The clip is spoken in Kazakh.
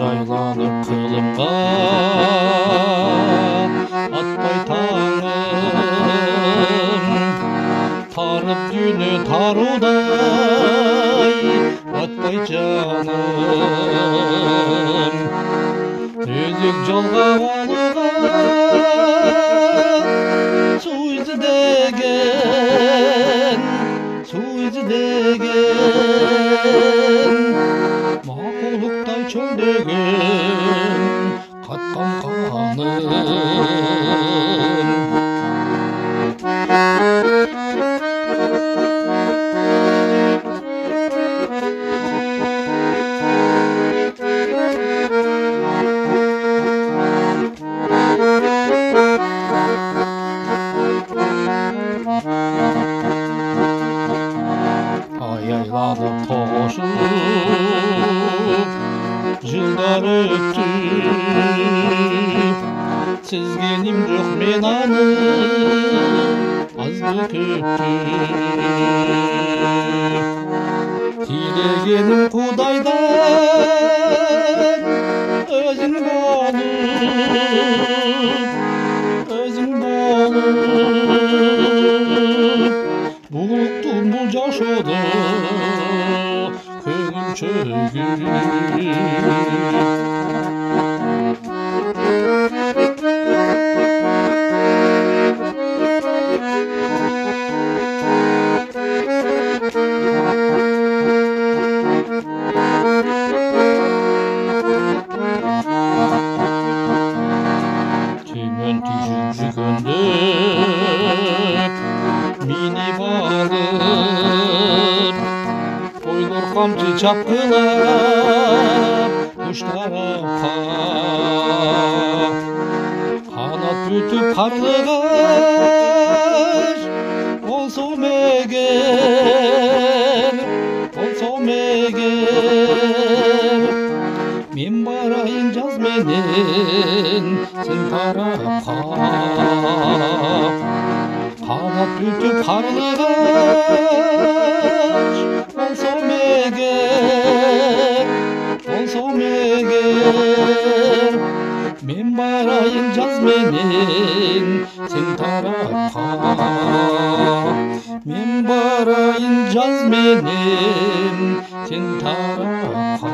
Aylanıp kılımga atpay tağım, tarıp günü taruday atpay canım. Düzük jolga alıgan su izidegen, maqulukday çöldegen katkan kanım. Aylanıp toğuşup жылдар өтті, сезгенім жоқ мен аны азды көпті. Тілегенім Құдайдан өзің болып, бұлықтым бұл жашоды көңіл çökür. Tümön tüjün jükündüp mini bağır, ойлор камчы чапкылап уч тарапка, канат бүтүп карлыгаш болсом эгер, мен барайын жаз менен сен тарапка. Kanat бүтүп карлыгаш болсом эгер, мен барайын жаз менен сен тарапка. Мен барайын жаз менен сен тарапка.